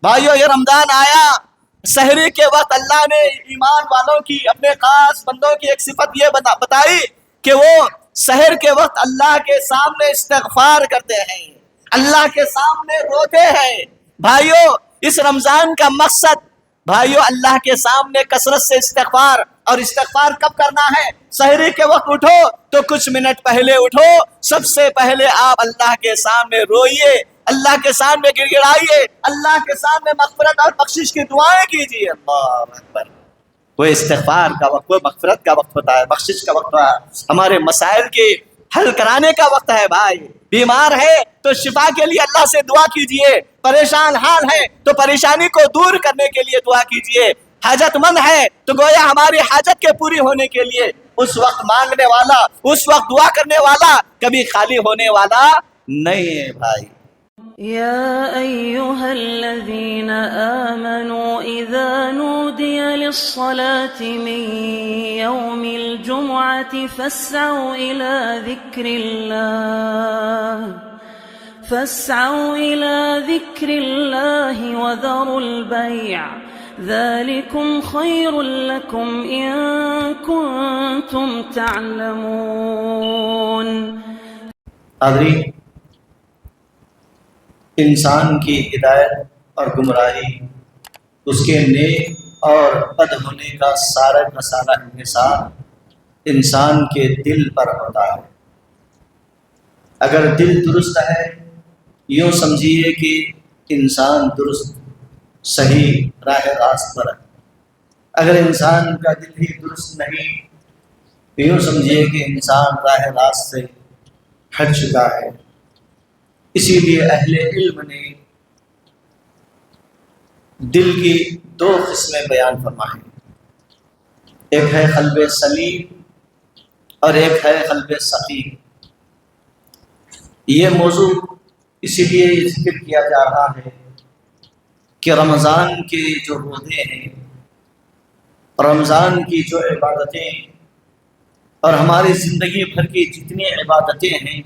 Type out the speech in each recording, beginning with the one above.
بھائیو یہ رمضان آیا، سحری کے وقت اللہ نے ایمان والوں کی، اپنے خاص بندوں کی ایک صفت یہ بتائی کہ وہ سحر کے وقت اللہ کے سامنے استغفار کرتے ہیں، اللہ کے سامنے روتے ہیں۔ بھائیو اس رمضان کا مقصد، بھائیو اللہ کے سامنے کثرت سے استغفار، اور استغفار کب کرنا ہے؟ سحری کے وقت اٹھو تو کچھ منٹ پہلے اٹھو، سب سے پہلے آپ اللہ کے سامنے روئیے، اللہ کے سامنے گڑ گڑائیے، اللہ کے سامنے مغفرت اور بخشش کی دعائیں کیجیے۔ اللہ اکبر۔ وہ استغفار کا وقت، وہ مغفرت کا وقت ہوتا ہے، بخشش کا وقت ہوتا ہے، ہمارے مسائل کے حل کرانے کا وقت ہے۔ بھائی بیمار ہے تو شفا کے لیے اللہ سے دعا کیجیے، پریشان حال ہے تو پریشانی کو دور کرنے کے لیے دعا کیجیے، حاجت مند ہے تو گویا ہماری حاجت کے پوری ہونے کے لیے اس وقت مانگنے والا، اس وقت دعا کرنے والا کبھی خالی ہونے والا نہیں ہے۔ بھائی يا أيها الذين آمنوا إذا نودي للصلاة من يوم الجمعة فاسعوا إلى ذكر الله وذروا البيع ذلكم خير لكم إن كنتم تعلمون۔ حاضرین، انسان کی ہدایت اور گمراہی، اس کے نیک اور بد ہونے کا سارا کا سارا انحصار انسان کے دل پر ہوتا ہے۔ اگر دل درست ہے، یوں سمجھیے کہ انسان درست صحیح راہ راست پر ہے۔ اگر انسان کا دل ہی درست نہیں، یوں سمجھیے کہ انسان راہ راست سے ہٹ چکا ہے۔ اسی لیے اہل علم نے دل کی دو قسمیں بیان فرمائیں، ایک ہے قلب سلیم اور ایک ہے قلب سقیم۔ یہ موضوع اسی لیے ذکر کیا جا رہا ہے کہ رمضان کے جو روزے ہیں، رمضان کی جو عبادتیں اور ہماری زندگی بھر کی جتنی عبادتیں ہیں،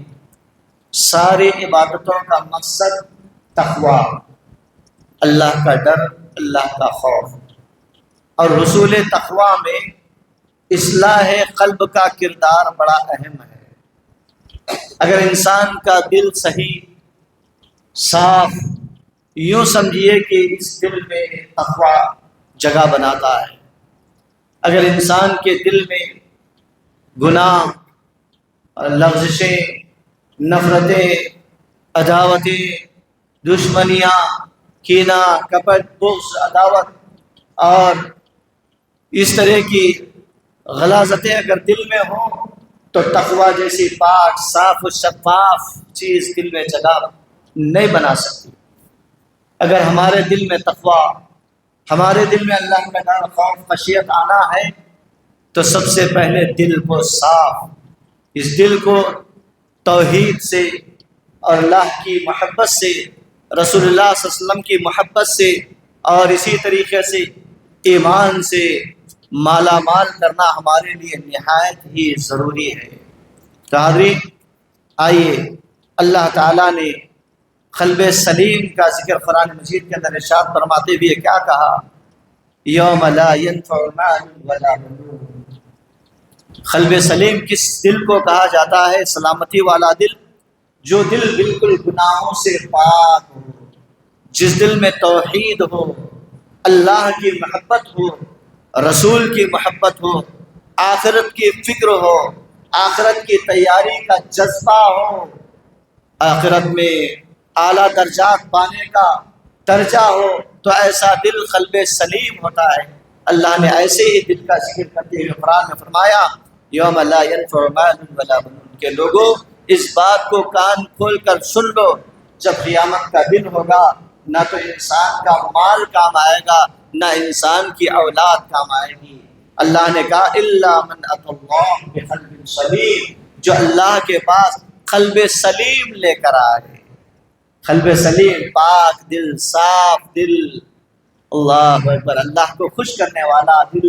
ساری عبادتوں کا مقصد تقویٰ، اللہ کا ڈر، اللہ کا خوف، اور حصول تقویٰ میں اصلاح قلب کا کردار بڑا اہم ہے۔ اگر انسان کا دل صحیح صاف، یوں سمجھیے کہ اس دل میں تقویٰ جگہ بناتا ہے۔ اگر انسان کے دل میں گناہ، لغزشیں، نفرتیں، عداوتیں، دشمنیاں، کینہ، کپٹ، بغض، عداوت اور اس طرح کی غلاظتیں اگر دل میں ہوں تو تقویٰ جیسی پاک، صاف و شفاف چیز دل میں جگہ نہیں بنا سکتی۔ اگر ہمارے دل میں تقویٰ، ہمارے دل میں اللہ کا ڈر، خوف، خشیت آنا ہے تو سب سے پہلے دل کو صاف، اس دل کو توحید سے اور اللہ کی محبت سے، رسول اللہ صلی اللہ علیہ وسلم کی محبت سے اور اسی طریقے سے ایمان سے مالا مال کرنا ہمارے لیے نہایت ہی ضروری ہے۔ تو حاضرین، آئیے اللہ تعالیٰ نے قلب سلیم کا ذکر قرآن مجید کے اندر ارشاد فرماتے ہوئے کیا کہا؟ یوم لا ینفع مال ولا بنون۔ قلب سلیم کس دل کو کہا جاتا ہے؟ سلامتی والا دل، جو دل بالکل گناہوں سے پاک ہو، جس دل میں توحید ہو، اللہ کی محبت ہو، رسول کی محبت ہو، آخرت کی فکر ہو، آخرت کی تیاری کا جذبہ ہو، آخرت میں اعلیٰ درجات پانے کا درجہ ہو، تو ایسا دل قلب سلیم ہوتا ہے۔ اللہ نے ایسے ہی دل کا ذکر کرتے ہوئے قرآن میں فرمایا یوم لا ینفع مال ولا بنون، کہ لوگوں اس بات کو کان کھول کر سن لو، جب قیامت کا دن ہوگا نہ تو انسان کا مال کام آئے گا، نہ انسان کی اولاد کام آئے گی۔ اللہ نے کہا الا من اتى اللہ بقلب سلیم، جو اللہ کے پاس قلب سلیم لے کر آئے، قلب سلیم، پاک دل، صاف دل، اللہ اکبر، اللہ کو خوش کرنے والا دل،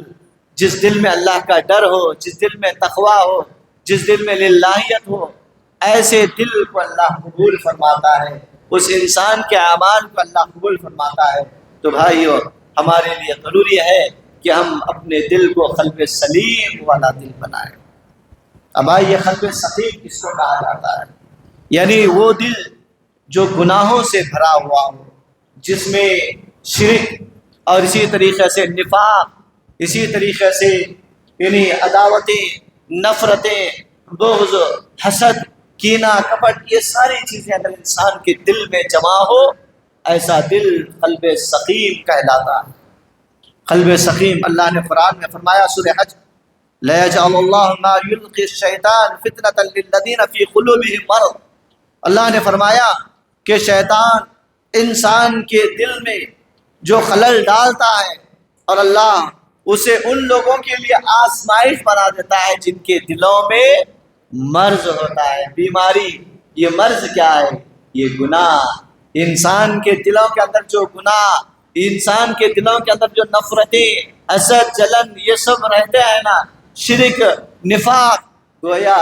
جس دل میں اللہ کا ڈر ہو، جس دل میں تقویٰ ہو، جس دل میں للہیت ہو، ایسے دل کو اللہ قبول فرماتا ہے۔ اس انسان کے اعمال کو اللہ قبول فرماتا ہے۔ تو بھائیو ہمارے لیے ضروری ہے کہ ہم اپنے دل کو قلب سلیم والا دل بنائیں۔ اب یہ قلب سقیم کس کو کہا جاتا ہے؟ یعنی وہ دل جو گناہوں سے بھرا ہوا ہو، جس میں شرک اور اسی طریقے سے نفاق، اسی طریقے سے یعنی عداوتیں، نفرتیں، بغض، حسد، کینہ، کپٹ، یہ ساری چیزیں اگر انسان کے دل میں جمع ہو، ایسا دل قلب سقیم کہلاتا ہے۔ قلب سقیم، اللہ نے قرآن میں فرمایا سورہ حج، لَيَجْعَلُ اللَّهُ مَا يُلْقِي الشَّيْطَانُ فِتْنَةً لِلَّذِينَ فِي قُلُوبِهِم مَرَضٌ۔ اللہ نے فرمایا کہ شیطان انسان کے دل میں جو خلل ڈالتا ہے، اور اللہ اسے ان لوگوں کے لیے آزمائش بنا دیتا ہے جن کے دلوں میں مرض ہوتا ہے، بیماری۔ یہ مرض کیا ہے؟ یہ گناہ۔ انسان کے دلوں کے اندر جو گناہ، انسان کے دلوں کے اندر جو نفرتیں، حسد، جلن، یہ سب رہتے ہیں نا، شرک، نفاق، گویا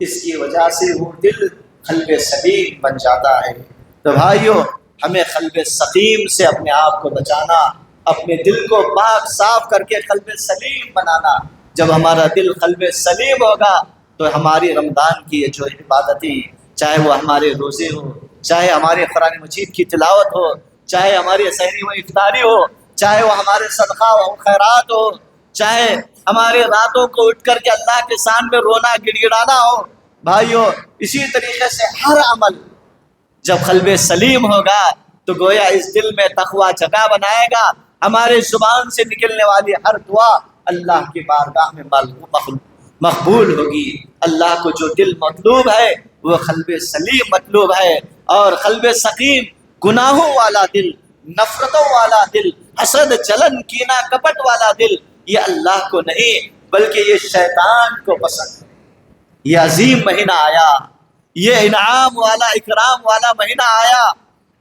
اس کی وجہ سے وہ دل قلب سلیم بن جاتا ہے۔ تو بھائیو ہمیں قلب سقیم سے اپنے آپ کو بچانا، اپنے دل کو پاک صاف کر کے قلب سلیم بنانا۔ جب ہمارا دل قلب سلیم ہوگا تو ہماری رمضان کی جو عبادتیں، چاہے وہ ہمارے روزے ہو، چاہے ہمارے قرآن مجید کی تلاوت ہو، چاہے ہماری سحری و افطاری ہو، چاہے وہ ہمارے صدقہ و خیرات ہو، چاہے ہمارے راتوں کو اٹھ کر کے اللہ کے سامنے میں رونا گڑ گڑانا ہو، بھائیو اسی طریقے سے ہر عمل جب قلب سلیم ہوگا تو گویا اس دل میں تقوی جگہ بنائے گا۔ ہمارے زبان سے نکلنے والی ہر دعا اللہ کی بارگاہ میں مقبول ہوگی۔ اللہ کو جو دل مطلوب ہے وہ قلب سلیم مطلوب ہے، اور قلب سقیم، گناہوں والا دل، نفرتوں والا دل، حسد، جلن، کینہ، کپٹ والا دل، یہ اللہ کو نہیں بلکہ یہ شیطان کو پسند ہے۔ یہ عظیم مہینہ آیا، یہ انعام والا، اکرام والا مہینہ آیا۔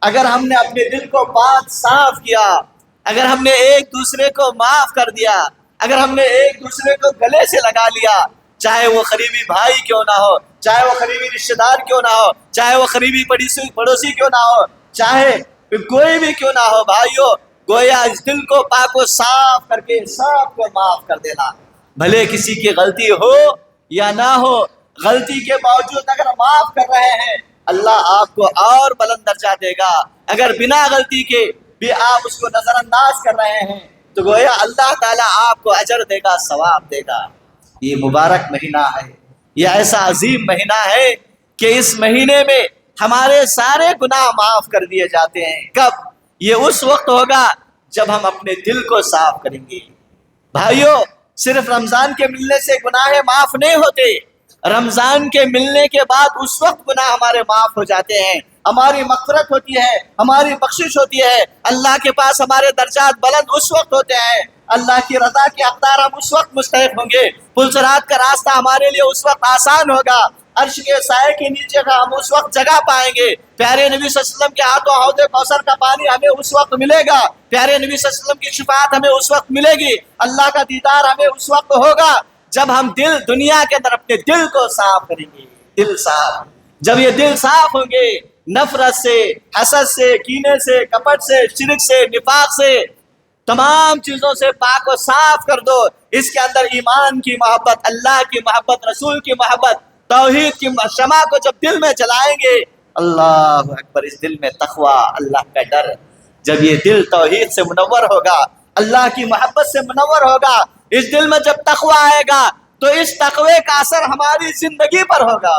اگر ہم نے اپنے دل کو پاک صاف کیا، اگر ہم نے ایک دوسرے کو معاف کر دیا، اگر ہم نے ایک دوسرے کو گلے سے لگا لیا، چاہے وہ قریبی بھائی کیوں نہ ہو، چاہے وہ قریبی رشتہ دار کیوں نہ ہو، چاہے وہ قریبی پڑوسی کیوں نہ ہو، چاہے کوئی بھی کیوں نہ ہو، بھائیو گویا اس دل کو پاک و صاف کر کے سب کو معاف کر دینا۔ بھلے کسی کی غلطی ہو یا نہ ہو، غلطی کے باوجود اگر معاف کر رہے ہیں، اللہ آپ کو اور بلند درجہ دے گا۔ اگر بنا غلطی کے بھی آپ اس کو نظر انداز کر رہے ہیں تو گویا اللہ تعالیٰ آپ کو اجر دے گا، ثواب دے گا۔ یہ مبارک مہینہ ہے، یہ ایسا عظیم مہینہ ہے کہ اس مہینے میں ہمارے سارے گناہ معاف کر دیے جاتے ہیں۔ کب؟ یہ اس وقت ہوگا جب ہم اپنے دل کو صاف کریں گے۔ بھائیو صرف رمضان کے ملنے سے گناہ معاف نہیں ہوتے، رمضان کے ملنے کے بعد اس وقت گناہ ہمارے معاف ہو جاتے ہیں، ہماری مغفرت ہوتی ہے، ہماری بخشش ہوتی ہے، اللہ کے پاس ہمارے درجات بلند اس وقت ہوتے ہیں، اللہ کی رضا کے اقدار ہم اس وقت مستحق ہوں گے، پل صراط کا راستہ ہمارے لیے اس وقت آسان ہوگا، عرش کے سائے کے نیچے کا ہم اس وقت جگہ پائیں گے، پیارے نبی صلی اللہ علیہ وسلم کے ہاتھوں حوض کوثر کا پانی ہمیں اس وقت ملے گا، پیارے نبی صلی اللہ علیہ وسلم کی شفاعت ہمیں اس وقت ملے گی، اللہ کا دیدار ہمیں اس وقت ہوگا جب ہم دنیا کے اندر اپنے دل کو صاف کریں گے۔ دل صاف، جب یہ دل صاف ہوں گے، نفرت سے، حسد سے، کینے سے، کپٹ سے، شرک سے، نفاق سے، تمام چیزوں سے پاک و صاف کر دو۔ اس کے اندر ایمان کی محبت، اللہ کی محبت، رسول کی محبت، توحید کی شمع کو جب دل میں جلائیں گے، اللہ اکبر، اس دل میں تقوی، اللہ کا ڈر، جب یہ دل توحید سے منور ہوگا، اللہ کی محبت سے منور ہوگا، اس دل میں جب تقوی آئے گا تو اس تقوی کا اثر ہماری زندگی پر ہوگا۔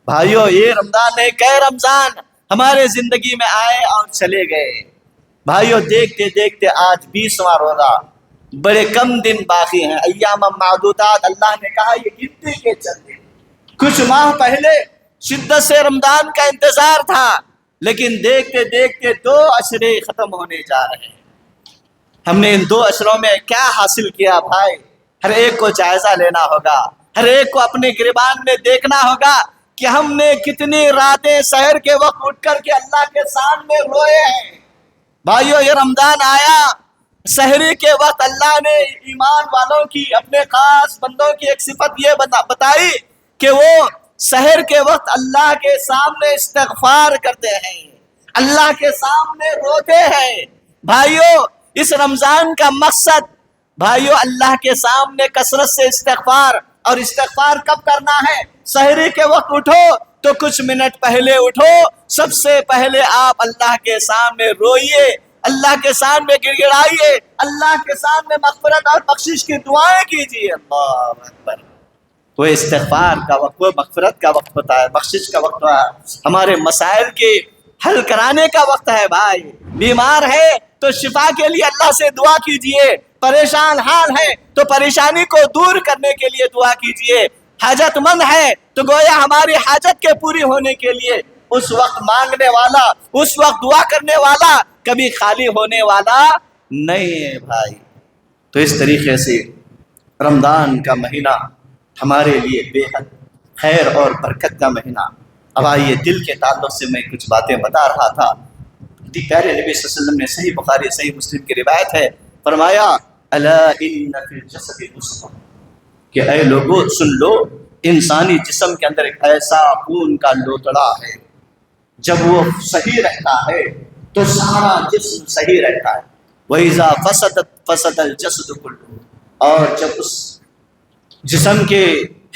بھائیو یہ رمضان نہیں، کئی رمضان ہمارے زندگی میں آئے اور چلے گئے۔ بھائیو دیکھتے دیکھتے آج 20واں روزہ، بڑے کم دن باقی ہیں، ایام معدودات، اللہ نے کہا یہ گنتی کے چند دن۔ کچھ ماہ پہلے شدت سے رمضان کا انتظار تھا، لیکن دیکھتے دیکھتے 2 عشرے ختم ہونے جا رہے ہیں۔ ہم نے ان 2 عشروں میں کیا حاصل کیا بھائی؟ ہر ایک کو جائزہ لینا ہوگا، ہر ایک کو اپنے گریبان میں دیکھنا ہوگا کہ ہم نے کتنی راتیں سحر کے وقت اٹھ کر کے اللہ کے سامنے روئے ہیں۔ بھائیو یہ رمضان آیا، سحری کے وقت اللہ نے ایمان والوں کی، اپنے خاص بندوں کی ایک صفت یہ بتائی کہ وہ سحر کے وقت اللہ کے سامنے استغفار کرتے ہیں، اللہ کے سامنے روتے ہیں۔ بھائیو اس رمضان کا مقصد بھائیو اللہ کے سامنے کثرت سے استغفار، اور استغفار کب کرنا ہے؟ سحری کے وقت اٹھو تو کچھ منٹ پہلے اٹھو، سب سے پہلے آپ اللہ کے سامنے روئیے، اللہ کے سامنے گڑ گڑائیے، اللہ کے سامنے مغفرت اور بخشش کی دعائیں کیجیے۔ اللہ اکبر۔ وہ استغفار کا وقت، وہ مغفرت کا وقت ہوتا ہے، بخشش کا وقت ہوتا ہے، ہمارے مسائل کے حل کرانے کا وقت ہے۔ بھائی بیمار ہے تو شفا کے لیے اللہ سے دعا کیجیے، پریشان حال ہے تو پریشانی کو دور کرنے کے لیے دعا کیجیے، حاجت مند ہے تو گویا ہماری حاجت کے پوری ہونے کے لیے اس وقت مانگنے والا، اس وقت دعا کرنے والا کبھی خالی ہونے والا نہیں ہے۔ بھائی تو اس طریقے سے رمضان کا مہینہ ہمارے لیے بے حد خیر اور برکت کا مہینہ۔ اب آئیے دل کے تعلق سے میں کچھ باتیں بتا رہا تھا۔ پیارے نبی صلی اللہ علیہ وسلم نے صحیح بخاری صحیح مسلم کی روایت ہے، فرمایا الا ان فی الجسد مضغہ، کہ اے لوگو سن لو، انسانی جسم کے اندر ایک ایسا خون کا لوتڑا ہے، جب وہ صحیح رہتا ہے تو سارا جسم صحیح رہتا ہے، وَإِذَا فَسَدَتْ فَسَدَ الْجَسَدُ كُلُّهُ، اور جب اس جسم کے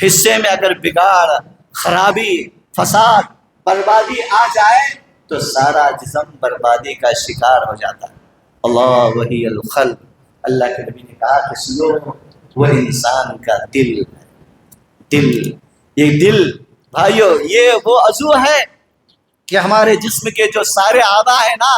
حصے میں اگر بگاڑ، خرابی، فساد، بربادی آ جائے تو سارا جسم بربادی کا شکار ہو جاتا ہے۔ اللہ وحی الخلق، اللہ کے نبی نے کہا کہ سنو، وہ انسان کا دل ہے۔ دل، یہ دل بھائیو یہ وہ عضو ہے کہ ہمارے جسم کے جو سارے اعضاء ہیں نا،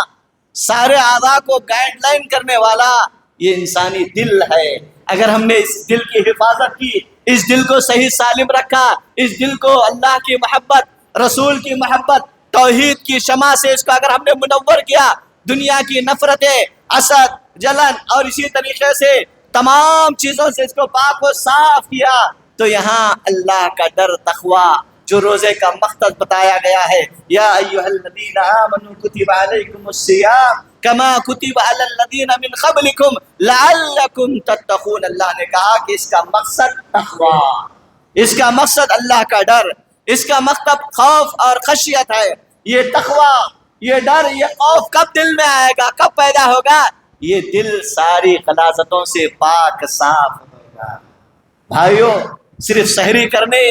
سارے اعضاء کو گائیڈ لائن کرنے والا یہ انسانی دل ہے۔ اگر ہم نے اس دل کی حفاظت کی، اس دل کو صحیح سالم رکھا، اس دل کو اللہ کی محبت، رسول کی محبت، توحید کی شمع سے اس کو اگر ہم نے منور کیا، دنیا کی نفرتیں، حسد، جلن اور اسی طریقے سے تمام چیزوں سے اس کو پاک و صاف کیا، تو یہاں اللہ کا ڈر، تقوی، جو روزے کا مقصد بتایا گیا ہے، یا ایھا الذین آمنوا کتب علیکم الصیام کما کتب علی الذین من قبلکم لعلکم تتقون۔ اللہ نے کہا کہ اس کا مقصد تقوی، اس کا مقصد اللہ کا ڈر، اس کا مقصد خوف اور خشیت ہے۔ یہ تقوی، یہ ڈر، یہ خوف کب دل میں آئے گا، کب پیدا ہوگا؟ یہ دل ساری غلاظتوں سے پاک صاف ہوگا۔ بھائیو صرف سحری کرنے،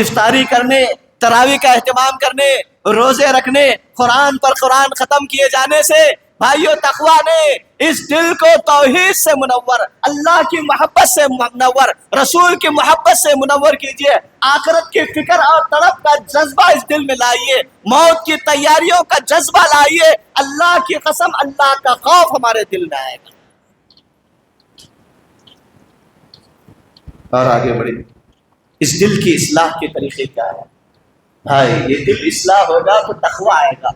افطاری کرنے، تراویح کا اہتمام کرنے، روزے رکھنے، قرآن پر قرآن ختم کیے جانے سے بھائیو تقوی نے اس دل کو توحید سے منور، اللہ کی محبت سے منور، رسول کی محبت سے منور کیجئے، آخرت کی فکر اور طلب کا جذبہ اس دل میں لائیے، موت کی تیاریوں کا جذبہ لائیے، اللہ کی قسم اللہ کا خوف ہمارے دل میں آئے گا۔ اور آگے بڑھیں، اس دل کی اصلاح کے طریقے کیا ہے؟ بھائی یہ دل اصلاح ہوگا تو تقوی آئے گا،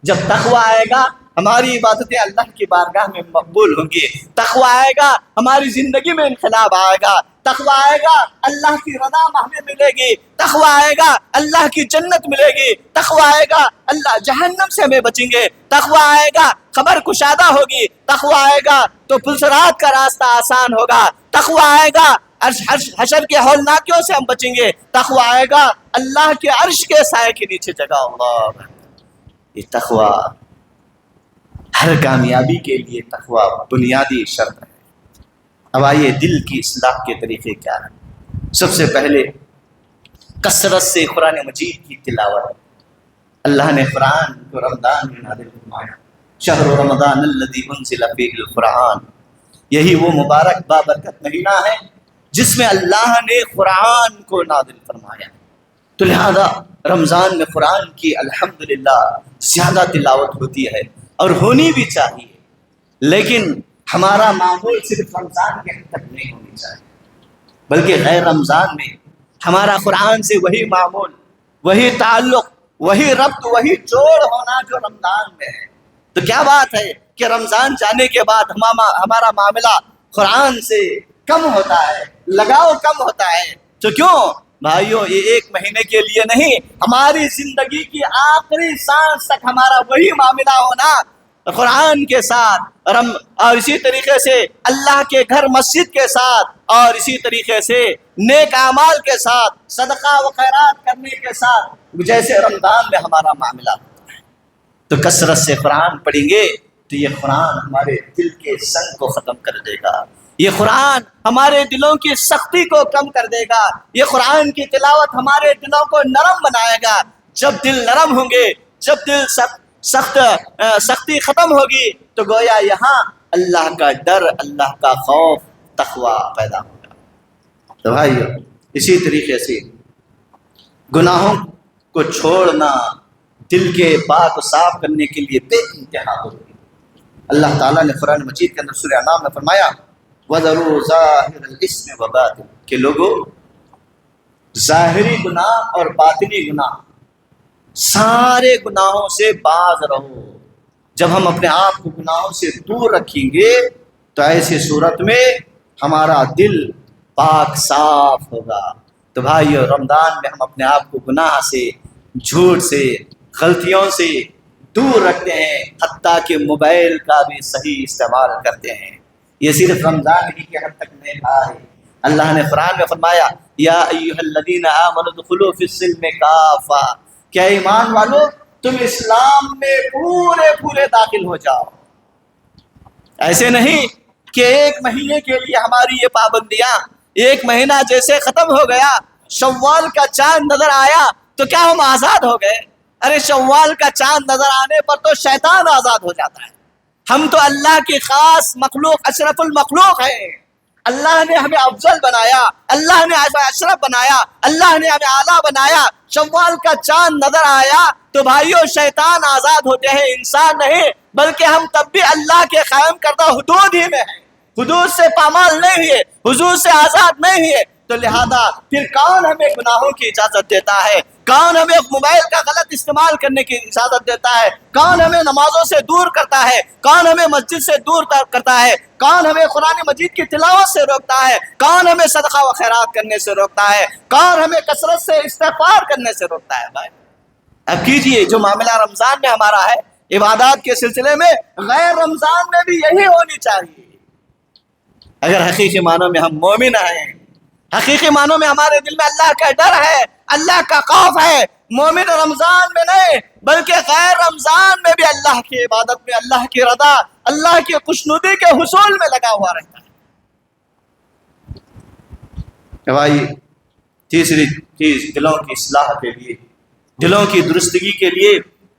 جب تقوی آئے گا ہماری عبادتیں اللہ کی بارگاہ میں مقبول ہوں گی، تقوی آئے گا ہماری زندگی میں انقلاب آئے گا، تقوی آئے گا اللہ کی رضا ہمیں ملے گی، تقوی آئے گا اللہ کی جنت ملے گی، تقوی آئے گا اللہ جہنم سے ہمیں بچیں گے، تقوی آئے گا خبر کشادہ ہوگی، تقوی آئے گا تو پلسرات کا راستہ آسان ہوگا، تقوی آئے گا حشر کے ہولناکیوں سے ہم بچیں گے، تقوی آئے گا اللہ کے عرش کے سائے کے نیچے جگہ ہوگا۔ یہ تقوی ہر کامیابی کے لیے تقوی بنیادی شرط ہے۔ اب آئیے دل کی اصلاح کے طریقے کیا ہیں؟ سب سے پہلے کثرت سے قرآن مجید کی تلاوت۔ اللہ نے قرآن کو رمضان میں نازل فرمایا، شہر رمضان الذی انزل فیہ القرآن، یہی وہ مبارک بابرکت مہینہ ہے جس میں اللہ نے قرآن کو نازل فرمایا، تو لہذا رمضان میں قرآن کی الحمدللہ زیادہ تلاوت ہوتی ہے اور ہونی بھی چاہیے، لیکن ہمارا معمول صرف رمضان کے حد تک نہیں ہونی چاہیے، بلکہ غیر رمضان میں ہمارا قرآن سے وہی معمول، وہی تعلق، وہی ربط، وہی جوڑ ہونا جو رمضان میں ہے۔ تو کیا بات ہے کہ رمضان جانے کے بعد ہمارا معاملہ قرآن سے کم ہوتا ہے، لگاؤ کم ہوتا ہے، تو کیوں؟ بھائیو یہ ایک مہینے کے لیے نہیں، ہماری زندگی کی آخری سانس تک ہمارا وہی معاملہ ہونا، قرآن کے ساتھ اور اسی طریقے سے اللہ کے گھر مسجد کے ساتھ اور اسی طریقے سے نیک اعمال کے ساتھ صدقہ و خیرات کرنے کے ساتھ جیسے رمضان میں ہمارا معاملہ ہوتا ہے، تو کثرت سے قرآن پڑھیں گے تو یہ قرآن ہمارے دل کے سنگ کو ختم کر دے گا، یہ قرآن ہمارے دلوں کی سختی کو کم کر دے گا، یہ قرآن کی تلاوت ہمارے دلوں کو نرم بنائے گا۔ جب دل نرم ہوں گے، جب دل سختی ختم ہوگی تو گویا یہاں اللہ کا ڈر، اللہ کا خوف، تقوی پیدا ہوگا۔ تو بھائیو اسی طریقے سے گناہوں کو چھوڑنا دل کے پاک و صاف کرنے کے لیے بے انتہا ہوگی۔ اللہ تعالیٰ نے قرآن مجید کے اندر سورہ انعام میں فرمایا وَذَرُوا ظَاهِرَ الْإِثْمِ وَبَاطِنَهُ کہ لوگوں ظاہری گناہ اور باطنی گناہ سارے گناہوں سے باز رہو۔ جب ہم اپنے آپ کو گناہوں سے دور رکھیں گے تو ایسی صورت میں ہمارا دل پاک صاف ہوگا۔ تو بھائیو رمضان میں ہم اپنے آپ کو گناہ سے، جھوٹ سے، غلطیوں سے دور رکھتے ہیں، حتیٰ کہ موبائل کا بھی صحیح استعمال کرتے ہیں۔ یہ صرف رمضان ہی کے حد تک نہیں ہے، اللہ نے قرآن میں فرمایا یا ایھا الذین آمنوا ادخلوا فی السلم کافہ، کیا ایمان والو تم اسلام میں پورے داخل ہو جاؤ۔ ایسے نہیں کہ ایک مہینے کے لیے ہماری یہ پابندیاں، ایک مہینہ جیسے ختم ہو گیا، شوال کا چاند نظر آیا تو کیا ہم آزاد ہو گئے؟ ارے شوال کا چاند نظر آنے پر تو شیطان آزاد ہو جاتا ہے۔ ہم تو اللہ کی خاص مخلوق، اشرف المخلوق ہیں۔ اللہ نے ہمیں افضل بنایا، اللہ نے اشرف بنایا، اللہ نے ہمیں اعلیٰ بنایا۔ شوال کا چاند نظر آیا تو بھائیو شیطان آزاد ہوتے ہیں، انسان نہیں، بلکہ ہم تب بھی اللہ کے قائم کردہ حدود ہی میں ہیں، حدود سے پامال نہیں ہوئے، حدود سے آزاد نہیں ہوئے۔ تو لہذا پھر کون ہمیں گناہوں کی اجازت دیتا ہے؟ کون ہمیں موبائل کا غلط استعمال کرنے کی اجازت دیتا ہے؟ کون ہمیں نمازوں سے دور کرتا ہے؟ کون ہمیں مسجد سے دور کرتا ہے؟ کون ہمیں قرآن مجید کی تلاوت سے روکتا ہے؟ کون ہمیں صدقہ و خیرات کرنے سے روکتا ہے؟ کون ہمیں کثرت سے استغفار کرنے سے روکتا ہے؟ بھائی اب کیجئے جو معاملہ رمضان میں ہمارا ہے، عبادات کے سلسلے میں غیر رمضان میں بھی یہی ہونی چاہیے۔ اگر حقیقی معنوں میں ہم مومن ہیں، حقیقی معنوں میں ہمارے دل میں اللہ کا ڈر ہے، اللہ کا خوف ہے، مومن رمضان میں نہیں بلکہ غیر رمضان میں بھی اللہ کی عبادت میں، اللہ کی رضا، اللہ کی خوشنودی کے حصول میں لگا ہوا رہتا ہے۔ بھائی تیسری چیز دلوں کی اصلاح کے لیے، دلوں کی درستگی کے لیے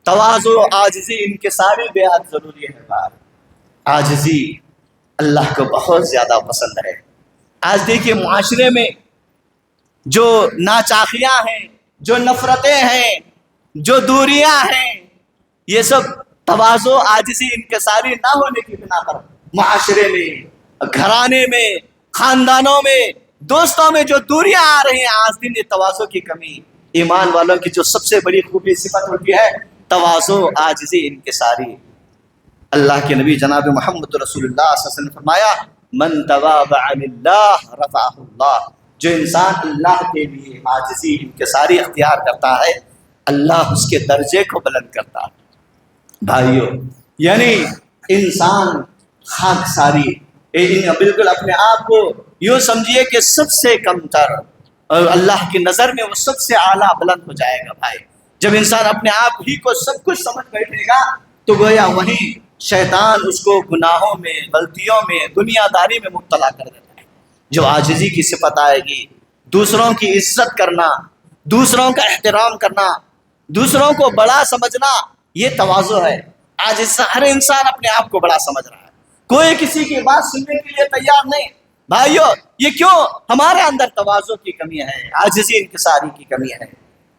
تواضع، عاجزی، انکساری بے حد ضروری ہے۔ بھائی عاجزی اللہ کو بہت زیادہ پسند ہے۔ آج دیکھیے معاشرے میں جو ناچاخیاں ہیں، جو نفرتیں ہیں، جو دوریاں ہیں، یہ سب تواضع، عاجزی، انکساری نہ ہونے کی بنا پر معاشرے میں، گھرانے میں، خاندانوں میں، دوستوں میں جو دوریاں آ رہی ہیں، آج دن یہ تواضع کی کمی۔ ایمان والوں کی جو سب سے بڑی خوبی صفت ہوتی ہے تواضع، عاجزی، انکساری۔ اللہ کے نبی جناب محمد رسول اللہ صلی اللہ علیہ وسلم نے فرمایا من تواضع للہ رفعہ اللہ، جو انسان اللہ کے لیے عاجزی، انکساری اختیار کرتا ہے، اللہ اس کے درجے کو بلند کرتا ہے۔ بھائیو یعنی انسان خاکساری، بالکل اپنے آپ کو یوں سمجھیے کہ سب سے کم تر، اور اللہ کی نظر میں وہ سب سے اعلیٰ بلند ہو جائے گا۔ بھائی جب انسان اپنے آپ ہی کو سب کچھ سمجھ بیٹھے گا تو گویا وہیں شیطان اس کو گناہوں میں، غلطیوں میں، دنیا داری میں مبتلا کر دیتا ہے۔ جو عاجزی کی صفت آئے گی، دوسروں کی عزت کرنا، دوسروں کا احترام کرنا، دوسروں کو بڑا سمجھنا، یہ تواضع ہے۔ آج ہر انسان اپنے آپ کو بڑا سمجھ رہا ہے، کوئی کسی کی بات سننے کے لیے تیار نہیں۔ بھائیو یہ کیوں؟ ہمارے اندر تواضع کی کمی ہے، عاجزی، انکساری کی کمی ہے۔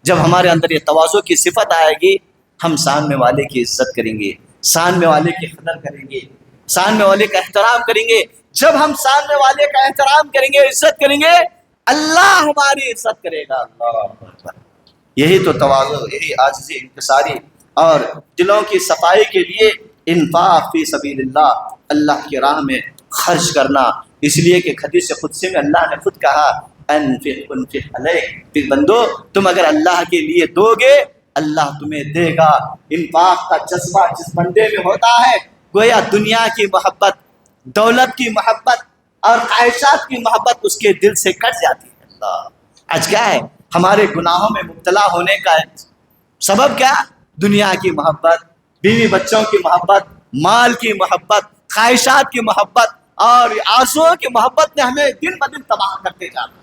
جب ہمارے اندر یہ تواضع کی صفت آئے گی، ہم سامنے والے کی عزت کریں گے، سامنے والے کی قدر کریں گے، سامنے والے کا احترام کریں گے۔ جب ہم سامنے والے کا احترام کریں گے، عزت کریں گے، اللہ ہماری عزت کرے گا۔ اللہ اکبر۔ یہی تو تواضع، یہی عاجزی، انکساری اور دلوں کی صفائی کے لیے انفاق فی سبیل اللہ، اللہ کی راہ میں خرچ کرنا۔ اس لیے کہ حدیث قدسی میں اللہ نے خود کہا انفق انفق علیک، بندو تم اگر اللہ کے لیے دو گے اللہ تمہیں دے گا۔ انفاق کا جذبہ جس بندے میں ہوتا ہے، گویا دنیا کی محبت، دولت کی محبت اور خواہشات کی محبت اس کے دل سے کٹ جاتی ہے۔ اللہ، آج کیا ہے ہمارے گناہوں میں مبتلا ہونے کا سبب؟ کیا؟ دنیا کی محبت، بیوی بچوں کی محبت، مال کی محبت، خواہشات کی محبت اور آرزوؤں کی محبت نے ہمیں دن بدن تباہ کرتے جانا۔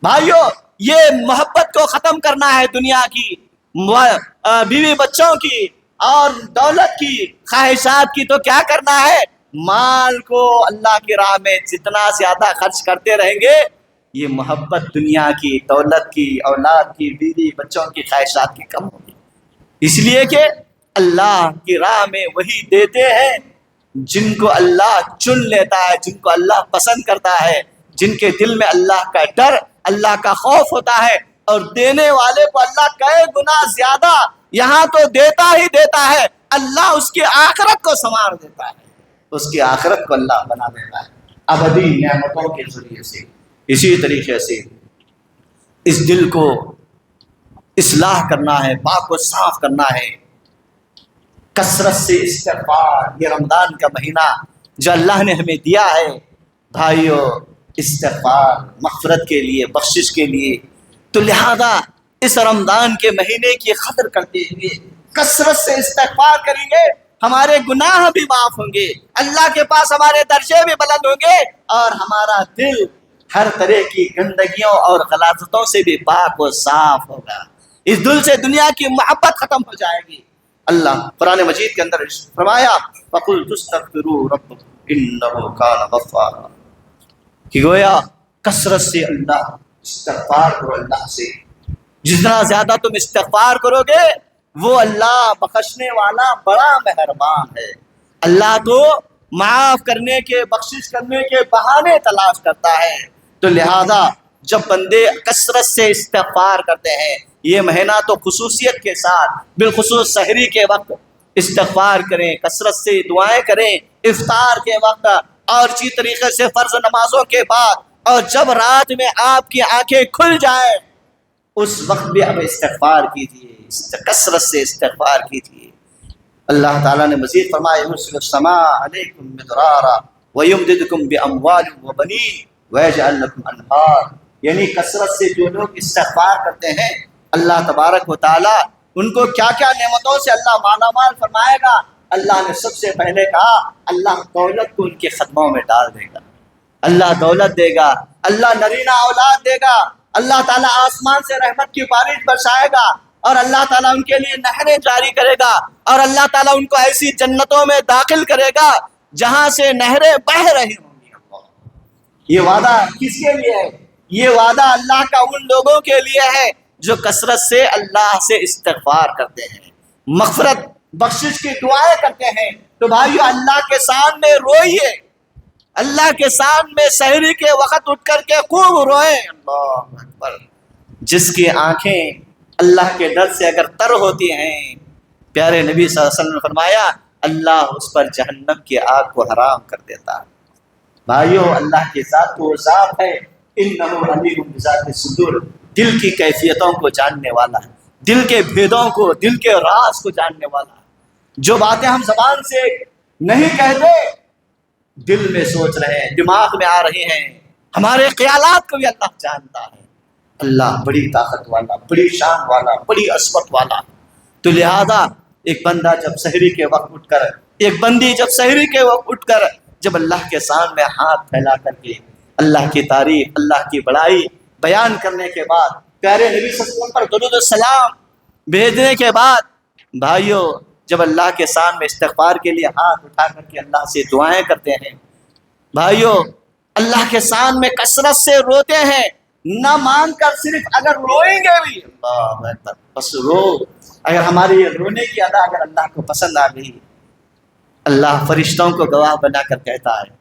بھائیو، یہ محبت کو ختم کرنا ہے، دنیا کی، بیوی بچوں کی اور دولت کی، خواہشات کی۔ تو کیا کرنا ہے؟ مال کو اللہ کی راہ میں جتنا زیادہ خرچ کرتے رہیں گے، یہ محبت دنیا کی، دولت کی، اولاد کی، بیوی بچوں کی، خواہشات کی کم ہوگی۔ اس لیے کہ اللہ کی راہ میں وہی دیتے ہیں جن کو اللہ چن لیتا ہے، جن کو اللہ پسند کرتا ہے، جن کے دل میں اللہ کا ڈر، اللہ کا خوف ہوتا ہے، اور دینے والے کو اللہ کئی گنا زیادہ یہاں تو دیتا ہی دیتا ہے، اللہ اس کی آخرت کو سنوار دیتا ہے، اس کی آخرت کو اللہ بنا دیتا ہے ابدی نعمتوں کے ذریعے سے۔ اسی طریقے سے اس دل کو اصلاح کرنا ہے، پاک و صاف کرنا ہے، کثرت سے استغفار۔ یہ رمضان کا مہینہ جو اللہ نے ہمیں دیا ہے بھائیو، استغفار، مغفرت کے لیے، بخشش کے لیے، تو لہذا اس رمضان کے مہینے کی قدر کرتے ہوئے کثرت سے استغفار کریں گے، ہمارے گناہ بھی معاف ہوں گے، اللہ کے پاس ہمارے درجے بھی بلند ہوں گے، اور ہمارا دل ہر طرح کی گندگیوں اور غلاظتوں سے بھی پاک و صاف ہوگا۔ اس دل سے دنیا کی محبت ختم ہو جائے گی۔ اللہ قرآن مجید کے اندر فرمایا فَقُلْتُ اسْتَغْفِرُوا رَبَّكُمْ إِنَّهُ كَانَ غَفَّارًا، کہ گویا کثرت سے اللہ استغفار کرو اللہ سے۔ جتنا زیادہ تم استغفار کرو گے، وہ اللہ بخشنے والا بڑا مہربان ہے۔ اللہ تو معاف کرنے کے، بخشش کرنے کے بہانے تلاش کرتا ہے۔ تو لہذا جب بندے کثرت سے استغفار کرتے ہیں، یہ مہینہ تو خصوصیت کے ساتھ بالخصوص سحری کے وقت استغفار کریں، کثرت سے دعائیں کریں، افطار کے وقت اور اسی طریقے سے فرض نمازوں کے بعد، اور جب رات میں آپ کی آنکھیں کھل جائیں اس وقت بھی آپ استغفار کیجیے، کثرت سے استغفار کیجیے۔ اللہ تعالیٰ نے مزید فرمایا یرسل السماء علیکم مدرارا ویمددکم باموال وبنین ویجعل لکم انہار، یعنی کثرت سے جو لوگ استغفار کرتے ہیں اللہ تبارک و تعالیٰ ان کو کیا کیا نعمتوں سے اللہ مالا مال فرمائے گا۔ اللہ نے سب سے پہلے کہا اللہ دولت کو ان کے قدموں میں ڈال دے گا، اللہ دولت دے گا، اللہ نرینہ اولاد دے گا، اللہ تعالیٰ آسمان سے رحمت کی بارش برسائے گا، اور اللہ تعالیٰ ان کے لیے نہریں جاری کرے گا، اور اللہ تعالیٰ ان کو ایسی جنتوں میں داخل کرے گا جہاں سے نہریں بہہ رہی ہوں گی۔ یہ وعدہ کس کے لیے ہے؟ یہ وعدہ اللہ کا ان لوگوں کے لیے ہے جو کثرت سے اللہ سے استغفار کرتے ہیں، مغفرت بخشش کی دعائیں کرتے ہیں۔ تو بھائیو اللہ کے سامنے روئیے، اللہ کے سامنے سحری کے وقت اٹھ کر کے خوب روئیں۔ اللہ اکبر۔ جس کی آنکھیں اللہ کے ڈر سے اگر تر ہوتی ہیں، پیارے نبی صلی اللہ علیہ وسلم نے فرمایا اللہ اس پر جہنم کی آگ کو حرام کر دیتا ہے۔ بھائیو اللہ کی ذات وہ ذات ہے انہ علیم بذات الصدور، دل کی کیفیتوں کو جاننے والا ہے، دل کے بھیدوں کو، دل کے راز کو جاننے والا ہے۔ جو باتیں ہم زبان سے نہیں کہتے، دل میں سوچ رہے ہیں، دماغ میں آ رہی ہیں، ہمارے خیالات کو بھی اللہ جانتا ہے۔ اللہ بڑی طاقت والا، بڑی شان والا، بڑی عظمت والا۔ تو لہذا ایک بندہ جب سحری کے وقت اٹھ کر، ایک بندی جب سحری کے وقت اٹھ کر جب اللہ کے سامنے ہاتھ پھیلا کر کے اللہ کی تعریف، اللہ کی بڑائی بیان کرنے کے بعد، پیارے نبی صلی اللہ علیہ وسلم پر درود السلام بھیجنے کے بعد، بھائیو جب اللہ کے سامنے استغفار کے لیے ہاتھ اٹھا کر کے اللہ سے دعائیں کرتے ہیں، بھائیو اللہ کے سامنے کثرت سے روتے ہیں، نہ مانگ کر صرف اگر روئیں گے بھی، اللہ اکبر، بس رو، اگر ہماری یہ رونے کی ادا اگر اللہ کو پسند آ گئی، اللہ فرشتوں کو گواہ بنا کر کہتا ہے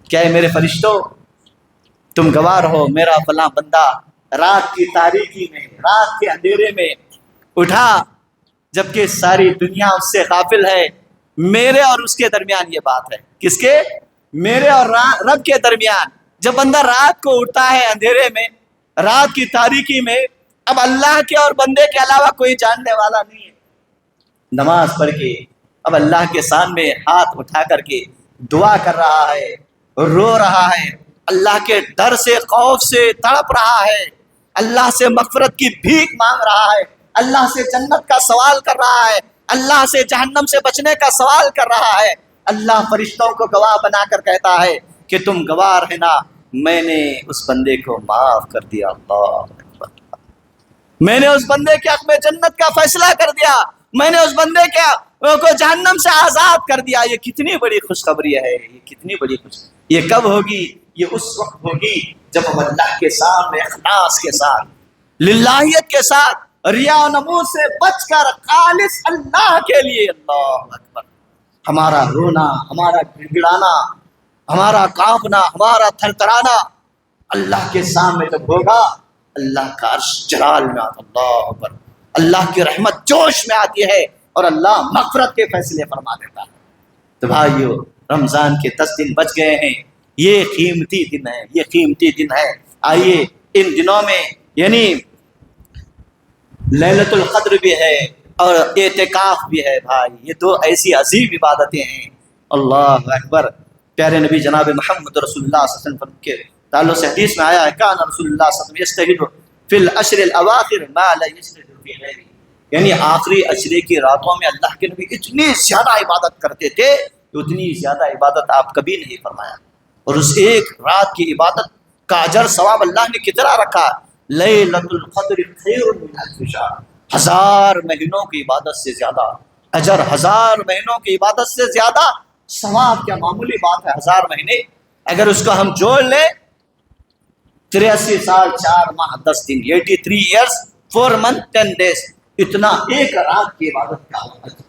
کیا میرے فرشتوں تم گواہ رہو، میرا فلاں بندہ رات کی تاریکی میں، رات کے اندھیرے میں اٹھا، جبکہ ساری دنیا اس سے غافل ہے، میرے اور اس کے درمیان یہ بات ہے، کس کے؟ میرے اور رب کے درمیان۔ جب بندہ رات کو اٹھتا ہے اندھیرے میں، رات کی تاریکی میں، اب اللہ کے اور بندے کے علاوہ کوئی جاننے والا نہیں ہے۔ نماز پڑھ کے اب اللہ کے سامنے ہاتھ اٹھا کر کے دعا کر رہا ہے، رو رہا ہے، اللہ کے ڈر سے خوف سے تڑپ رہا ہے، اللہ سے مغفرت کی بھیک مانگ رہا ہے، اللہ سے جنت کا سوال کر رہا ہے، اللہ سے جہنم سے بچنے کا سوال کر رہا ہے۔ اللہ فرشتوں کو گواہ بنا کر کہتا ہے کہ تم گواہ رہنا، میں نے اس بندے کو معاف کر دیا۔ اللہ اکبر، میں نے اس بندے کے حق میں جنت کا فیصلہ کر دیا، میں نے اس بندے کو جہنم سے آزاد کر دیا۔ یہ کتنی بڑی خوشخبری ہے، یہ کتنی بڑی خوشخبری۔ یہ کب ہوگی؟ یہ اس وقت ہوگی جب ہم اللہ کے سامنے اخلاص کے ساتھ، للہیت کے ساتھ، ریا و نمود سے بچ کر خالص اللہ کے لیے، اللہ اکبر، ہمارا رونا، ہمارا گڑگڑانا، ہمارا کانپنا، ہمارا تھرتھرانا اللہ کے سامنے جب ہوگا، اللہ کا عرش جلال میں آتا، اللہ اکبر، اللہ کی رحمت جوش میں آتی ہے اور اللہ مغفرت کے فیصلے فرما دیتا ہے۔ تو بھائیو، رمضان کے 10 دن بچ گئے ہیں، یہ قیمتی دن ہے، یہ قیمتی دن ہے۔ آئیے ان دنوں میں یعنی لیلۃ القدر بھی ہے اور اعتکاف بھی ہے۔ بھائی یہ دو ایسی عظیم عبادتیں ہیں، اللہ اکبر۔ پیارے نبی جناب محمد رسول اللہ صلی اللہ علیہ وسلم کے تعلق سے حدیث میں آیا ہے، کان رسول اللہ صلی اللہ علیہ وسلم یجتہد فی العشر الاواخر ما لا یجتہد فی غیرہ، یعنی آخری عشرے کی راتوں میں اللہ کے نبی اتنی زیادہ عبادت کرتے تھے کہ اتنی زیادہ عبادت آپ کبھی نہیں فرمایا۔ اور اس ایک رات کی عبادت کا اجر ثواب اللہ نے کتنا رکھا، لیلۃ القدر خیر من الف شہر، 1000 مہینوں کی عبادت سے زیادہ اجر، 1000 مہینوں کی عبادت سے زیادہ ثواب۔ کیا معمولی بات ہے 1000 مہینے؟ اگر اس کو ہم جوڑ لیں، 83 سال 4 ماہ 10 دن، 83 ایئرس 4 months 10 days، اتنا ایک رات کی عبادت کا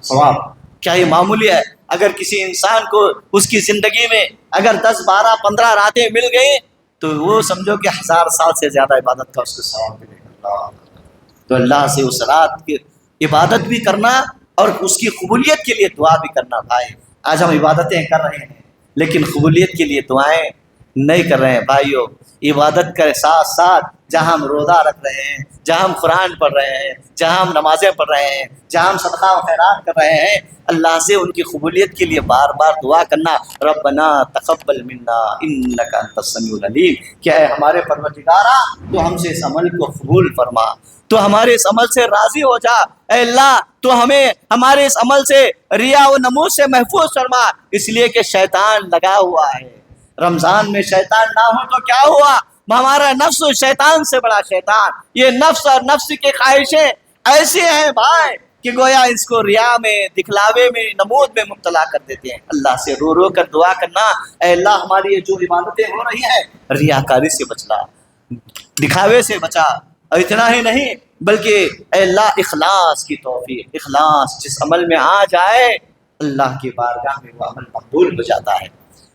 ثواب، کیا یہ معمولی ہے؟ اگر کسی انسان کو اس کی زندگی میں اگر 10 12 15 راتیں مل گئی تو وہ سمجھو کہ 1000 سال سے زیادہ عبادت کا اس کو ثواب ملے گا۔ تو اللہ سے اس رات کی عبادت بھی کرنا اور اس کی قبولیت کے لیے دعا بھی کرنا۔ بھائی آج ہم عبادتیں کر رہے ہیں لیکن قبولیت کے لیے دعائیں نہیں کر رہے ہیں۔ بھائیو، عبادت کے ساتھ ساتھ جہاں ہم روزہ رکھ رہے ہیں، جہاں ہم قرآن پڑھ رہے ہیں، جہاں ہم نمازیں پڑھ رہے ہیں، جہاں ہم صدقہ و خیرات کر رہے ہیں، اللہ سے ان کی قبولیت کے لیے بار بار دعا کرنا، ربنا تقبل منا انک انت السمیع العلیم، کہ اے ہمارے پروردگارا تو ہم سے اس عمل کو قبول فرما، تو ہمارے اس عمل سے راضی ہو جا، اے اللہ تو ہمیں ہمارے اس عمل سے ریا و نمود سے محفوظ فرما، اس لیے کہ شیطان لگا ہوا ہے۔ رمضان میں شیطان نہ ہو تو کیا ہوا؟ ہمارا نفس شیطان سے بڑا شیطان، یہ نفس اور نفس کی خواہشیں ایسے ہیں بھائی کہ گویا اس کو ریا میں، دکھلاوے میں، نمود میں مبتلا کر دیتے ہیں۔ اللہ سے رو رو کر دعا کرنا، اے اللہ ہماری یہ جو عبادتیں ہو رہی ہیں ریاکاری سے بچا، دکھاوے سے بچا، اور اتنا ہی نہیں بلکہ اے اللہ اخلاص کی توفیق، اخلاص جس عمل میں آ جائے اللہ کی بارگاہ میں وہ عمل مقبول ہو جاتا ہے۔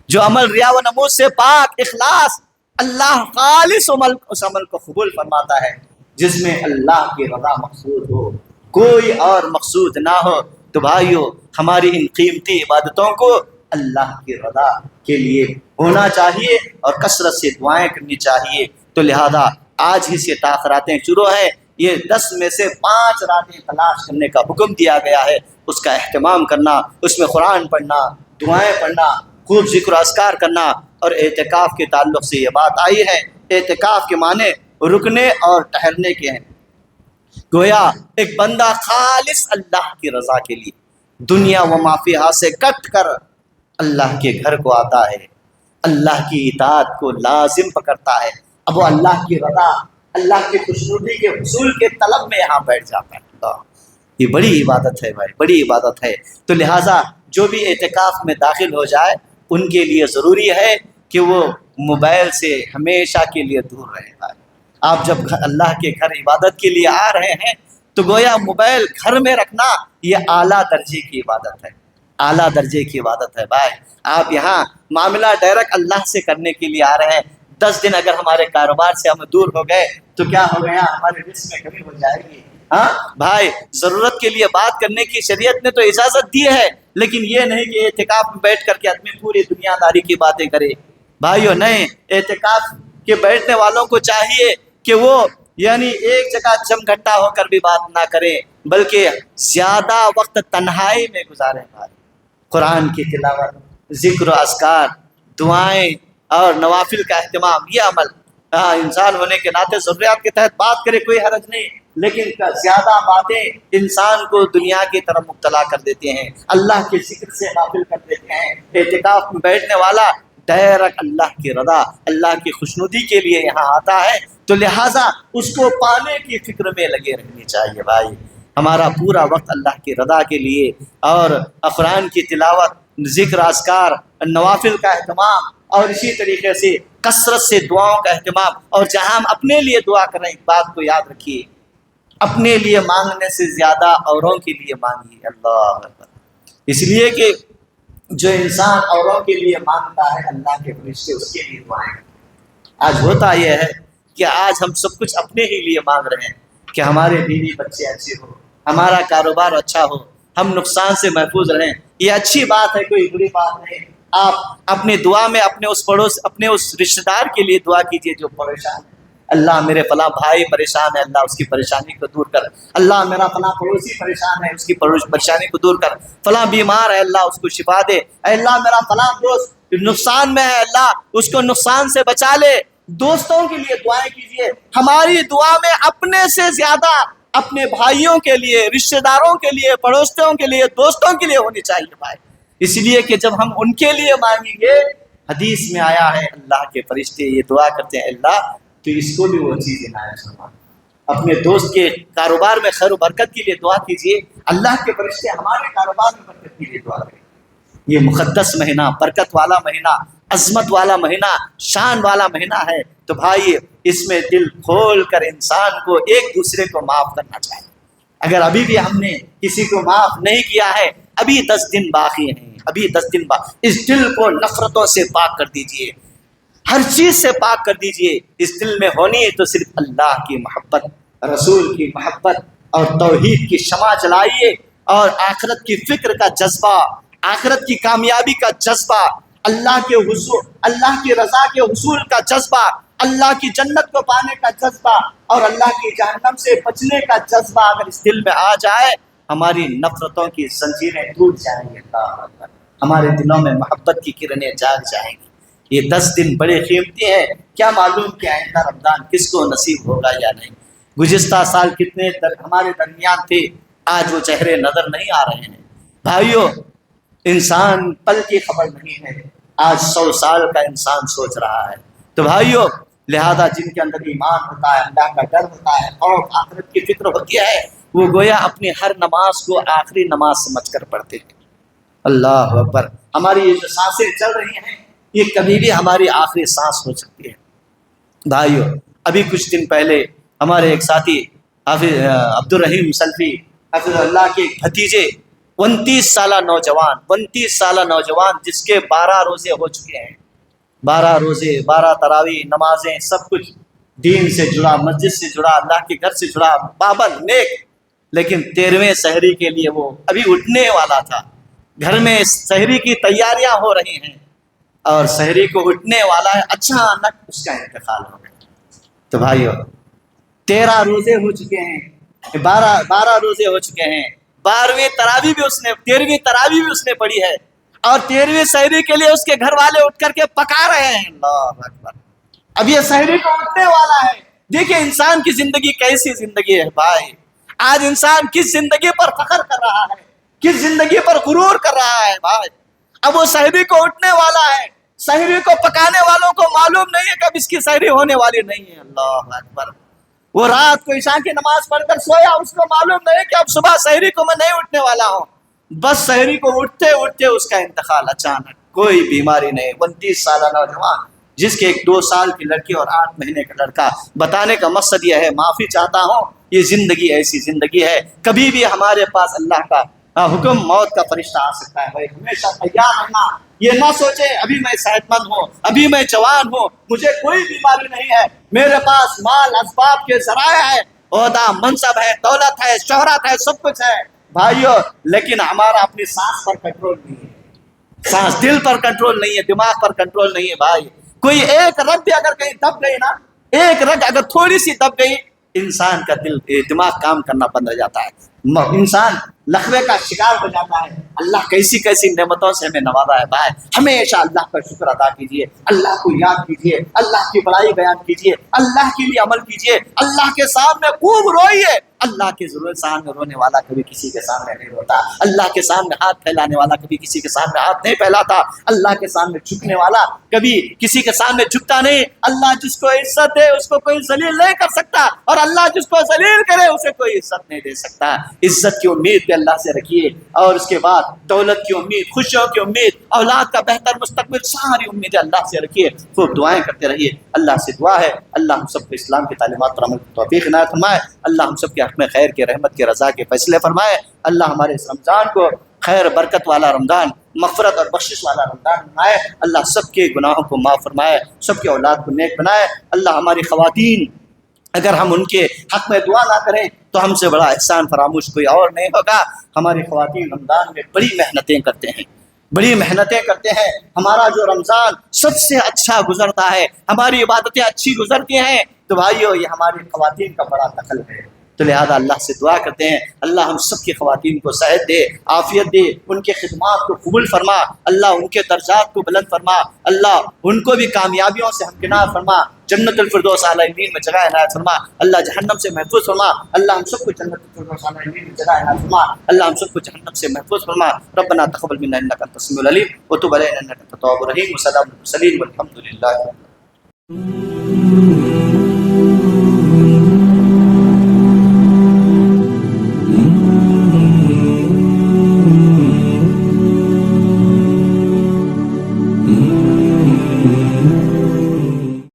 جو عمل ریا و نمود سے پاک، اخلاص، اللہ خالص اس عمل کو قبول فرماتا ہے جس میں اللہ کی رضا مقصود ہو، کوئی اور مقصود نہ ہو۔ تو بھائیو، ہماری ان قیمتی عبادتوں کو اللہ کی رضا کے لیے ہونا چاہیے اور کثرت سے دعائیں کرنی چاہیے۔ تو لہذا آج ہی سے تاخراتیں شروع ہیں، یہ 10 میں سے 5 راتیں تلاش کرنے کا حکم دیا گیا ہے، اس کا اہتمام کرنا، اس میں قرآن پڑھنا، دعائیں پڑھنا، خوب ذکر و اذکار کرنا۔ اور اعتکاف کے تعلق سے یہ بات آئی ہے، اعتکاف کے معنی رکنے اور ٹہرنے کے ہیں۔ گویا ایک بندہ خالص اللہ کی رضا کے لیے دنیا و ما فیہا سے کٹ کر اللہ کے گھر کو آتا ہے، اللہ کی اطاعت کو لازم پکڑتا ہے، اب وہ اللہ کی رضا، اللہ کی خوشنودی کے حصول کے طلب میں یہاں بیٹھ جاتا ہے۔ یہ بڑی عبادت ہے بھائی، بڑی عبادت ہے۔ تو لہٰذا جو بھی اعتکاف میں داخل ہو جائے ان کے لیے ضروری ہے کہ وہ موبائل سے ہمیشہ کے لیے دور رہے گا۔ آپ جب اللہ کے گھر عبادت کے لیے آ رہے ہیں تو گویا موبائل گھر میں رکھنا یہ اعلیٰ درجے کی عبادت ہے، اعلیٰ درجے کی عبادت ہے۔ بھائی آپ یہاں معاملہ ڈائریکٹ اللہ سے کرنے کے لیے آ رہے ہیں، 10 دن اگر ہمارے کاروبار سے ہم دور ہو گئے تو کیا ہو گیا؟ ہمارے رزق میں کمی ہو جائے گی۔ ہاں بھائی، ضرورت کے لیے بات کرنے کی شریعت نے تو اجازت دی ہے، لیکن یہ نہیں کہ اعتکاف میں بیٹھ کر کے آدمی پوری دنیا داری کی باتیں کرے۔ بھائیو نہیں، اعتکاف کے بیٹھنے والوں کو چاہیے کہ وہ یعنی ایک جگہ جم گھٹا ہو کر بھی بات نہ کریں، بلکہ زیادہ وقت تنہائی میں گزاریں بھائی۔ قرآن کی تلاوت، ذکر و اذکار، دعائیں اور نوافل کا اہتمام، یہ عمل انسان ہونے کے ناطے ضروریات کے تحت بات کرے کوئی حرج نہیں، لیکن زیادہ باتیں انسان کو دنیا کی طرف مبتلا کر دیتے ہیں، اللہ کے ذکر سے غافل کر دیتے ہیں۔ اعتکاف میں بیٹھنے والا ڈائریکٹ اللہ کی رضا، اللہ کی خوشنودی کے لیے یہاں آتا ہے، تو لہٰذا اس کو پانے کی فکر میں لگے رہنی چاہیے بھائی۔ ہمارا پورا وقت اللہ کی رضا کے لیے اور قرآن کی تلاوت، ذکر اذکار، نوافل کا اہتمام، اور اسی طریقے سے کثرت سے دعاؤں کا اہتمام۔ اور جہاں ہم اپنے لیے دعا کریں، ایک بات کو یاد رکھیے، اپنے لیے مانگنے سے زیادہ اوروں کے لیے مانگیے۔ اللہ اکبر۔ اس لیے کہ جو انسان اوروں کے لیے مانگتا ہے، اللہ کے فرشتے اس کے لیے دعائیں کرتے ہیں۔ آج ہوتا یہ ہے کہ آج ہم سب کچھ اپنے ہی لیے مانگ رہے ہیں کہ ہمارے بیوی بچے اچھے ہو، ہمارا کاروبار اچھا ہو، ہم نقصان سے محفوظ رہیں۔ یہ اچھی بات ہے، کوئی بری بات نہیں۔ آپ اپنی دعا میں اپنے اس پڑوس، اپنے اس رشتہ دار کے لیے دعا کیجیے جو پریشان ہے۔ اللہ میرے فلاں بھائی پریشان ہے، اللہ اس کی پریشانی کو دور کر۔ اللہ میرا فلاں پڑوسی پریشان ہے، اس کی پریشانی کو دور کر۔ فلاں بیمار ہے، اللہ اس کو شفا دے۔ اے اللہ میرا فلاں دوست نقصان میں ہے، اللہ اس کو نقصان سے بچا لے۔ دوستوں کے لیے دعائیں کیجیے۔ ہماری دعا میں اپنے سے زیادہ اپنے بھائیوں کے لیے، رشتہ داروں کے لیے، پڑوسیوں کے لیے، دوستوں کے لیے ہونی چاہیے بھائی۔ اس لیے کہ جب ہم ان کے لیے مانگیں گے، حدیث میں آیا ہے اللہ کے فرشتے یہ دعا کرتے ہیں، اللہ تو اس کو بھی وہ چیز عنایت فرما۔ اپنے دوست کے کاروبار میں خیر و برکت کے لیے دعا کیجیے، اللہ کے فرشتے ہمارے کاروبار میں برکت کے لیے دعا کریں۔ یہ مقدس مہینہ، برکت والا مہینہ، عظمت والا مہینہ، شان والا مہینہ ہے، تو بھائی اس میں دل کھول کر انسان کو ایک دوسرے کو معاف کرنا چاہیے۔ اگر ابھی بھی ہم نے کسی کو معاف نہیں کیا ہے، ابھی 10 دن باقی ہیں، ابھی 10 دن باقی۔ اس دل کو نفرتوں سے پاک کر دیجئے، ہر چیز سے پاک کر دیجئے۔ اس دل میں ہونی ہے تو صرف اللہ کی محبت، رسول کی محبت اور توحید کی شمع جلائیے، اور آخرت کی فکر کا جذبہ، آخرت کی کامیابی کا جذبہ، اللہ کے حضور، اللہ کی رضا کے حصول کا جذبہ، اللہ کی جنت کو پانے کا جذبہ اور اللہ کی جہنم سے بچنے کا جذبہ اگر اس دل میں آ جائے، ہماری نفرتوں کی زنجیریں ٹوٹ جائیں گی، اللہ اکبر۔ ہمارے دلوں میں محبت کی کرنیں جاگ جائیں گی۔ یہ 10 دن بڑے قیمتی ہیں، کیا معلوم کہ آئندہ رمضان کس کو نصیب ہوگا یا نہیں۔ گزشتہ سال کتنے ہمارے درمیان تھے، آج وہ چہرے نظر نہیں آ رہے ہیں۔ بھائیو، انسان پل کی خبر نہیں ہے، آج 100 سال کا انسان سوچ رہا ہے۔ تو بھائیو، لہذا جن کے اندر ایمان ہوتا ہے، اللہ کا ڈر ہوتا ہے اور آخرت کی فکر ہوتی ہے، وہ گویا اپنی ہر نماز کو آخری نماز سمجھ کر پڑھتے ہیں۔ اللہ اکبر۔ ہماری یہ جو سانسیں چل رہی ہیں، یہ کبھی بھی ہماری آخری سانس ہو سکتی ہے۔ بھائیو، ابھی کچھ دن پہلے ہمارے ایک ساتھی حافظ عبدالرحیم سلفی حافظ اللہ کے بھتیجے، 29 سالہ نوجوان جس کے 12 روزے ہو چکے ہیں، 12 روزے، 12 تراویح، نمازیں، سب کچھ دین سے جڑا، مسجد سے جڑا، اللہ کے گھر سے جڑا، پابند نیک، لیکن 13ویں سحری کے لیے وہ ابھی اٹھنے والا تھا۔ گھر میں سحری کی تیاریاں ہو رہی ہیں اور سحری کو اٹھنے والا ہے، اچانک اس کا انتقال ہو گیا۔ تو بھائیو، 13 روزے ہو چکے ہیں، 12 روزے ہو چکے ہیں، 13ویں تراویح بھی اس نے پڑھی ہے، اور 13ویں سحری کے لیے اس کے گھر والے اٹھ کر کے پکا رہے ہیں۔ اللہ اکبر۔ اب یہ سحری کو اٹھنے والا ہے۔ دیکھیں انسان کی زندگی کیسی زندگی ہے بھائی۔ آج انسان کس زندگی پر فخر کر رہا ہے، کس زندگی پر غرور کر رہا ہے بھائی۔ اب وہ سحری کو اٹھنے والا ہے، سحری کو پکانے والوں کو معلوم نہیں ہے کب اس کی سحری ہونے والی نہیں ہے۔ اللہ اکبر۔ وہ رات کو عشاء کی نماز پڑھ کر سویا، اس کو معلوم نہیں کہ اب صبح سحری کو میں نہیں اٹھنے والا ہوں۔ بس سحری کو اٹھتے اٹھتے اس کا انتقال اچانک، کوئی بیماری نہیں۔ 29 سالہ نوجوان جس کے ایک 2 سال کی لڑکی اور 8 مہینے کا لڑکا۔ بتانے کا مقصد یہ ہے، معافی چاہتا ہوں، یہ زندگی ایسی زندگی ہے، کبھی بھی ہمارے پاس اللہ کا حکم، موت کا فرشتہ آ سکتا ہے بھائی۔ ہمیشہ تیار رہنا، یہ نہ سوچے ابھی میں صحت مند ہوں، ابھی میں جوان ہوں، مجھے کوئی بیماری نہیں ہے، میرے پاس مال اسباب کے ذرائع ہے، عہدہ منصب ہے، دولت ہے، شہرت ہے، سب کچھ ہے بھائیو، لیکن ہمارا اپنی سانس پر کنٹرول نہیں ہے، سانس دل پر کنٹرول نہیں ہے، دماغ پر کنٹرول نہیں ہے بھائی۔ کوئی ایک رگ بھی اگر کہیں دب گئی نا، ایک رگ اگر تھوڑی سی دب گئی انسان کا دماغ کام کرنا بند ہو جاتا ہے، انسان لخوے کا شکار ہو جاتا ہے۔ اللہ کیسی کیسی نعمتوں سے ہمیں نوازا ہے بھائی، ہمیشہ اللہ کا شکر ادا کیجیے، اللہ کو یاد کیجیے، اللہ کی بڑائی بیان کیجیے، اللہ کے لیے عمل کیجیے، اللہ کے سامنے خوب روئیے۔ اللہ کے سامنے رونے والا کبھی کسی کے سامنے نہیں روتا، اللہ کے سامنے ہاتھ پھیلانے والا کبھی کسی کے سامنے ہاتھ نہیں پھیلاتا، اللہ کے سامنے جھکنے والا کبھی کسی کے سامنے جھکتا نہیں۔ اللہ جس کو عزت دے اس کو کوئی ذلیل نہیں کر سکتا، اور اللہ جس کو ذلیل کرے اسے کوئی عزت نہیں دے سکتا۔ عزت کی امید بھی اللہ سے رکھیے، اور اس کے بعد دولت کی امید، خوشیوں کی امید، اولاد کا بہتر مستقبل، ساری امیدیں اللہ سے رکھیے، خوب دعائیں کرتے رہیے۔ اللہ سے دعا ہے اللہ ہم سب کو اسلام کی تعلیمات پر عمل کی توفیق عنایت فرمائے، اللہ ہم سب کے حق میں خیر کے، رحمت کے، رضا کے فیصلے فرمائے، اللہ ہمارے اس رمضان کو خیر برکت والا رمضان، مغفرت اور بخشش والا رمضان بنائے، اللہ سب کے گناہوں کو معاف فرمائے، سب کے اولاد کو نیک بنائے۔ اللہ ہماری خواتین، اگر ہم ان کے حق میں دعا نہ کریں تو ہم سے بڑا احسان فراموش کوئی اور نہیں ہوگا۔ ہماری خواتین رمضان میں بڑی محنتیں کرتے ہیں، بڑی محنتیں کرتے ہیں، ہمارا جو رمضان سب سے اچھا گزرتا ہے، ہماری عبادتیں اچھی گزرتی ہیں، تو بھائیو یہ ہماری خواتین کا بڑا دخل ہے۔ تو لہذا اللہ سے دعا کرتے ہیں اللہ ہم سب کی خواتین کو صحت دے، عافیت دے، ان کے خدمات کو قبول فرما، اللہ ان کے درجات کو بلند فرما، اللہ ان کو بھی کامیابیوں سے ہمکنار فرما، جنت الفردوس اعلی الدین میں جگہ عنایت فرما، اللہ جہنم سے محفوظ فرما، اللہ ہم سب کو جنت الفردوس اعلی الدین میں جگہ عنایت فرما، اللہ ہم سب کو جہنم سے محفوظ فرما۔ ربنا تقبل منا انک انت السمیع العلیم وتب علینا انک انت التواب الرحیم، وسلام علی المرسلین والحمد للہ۔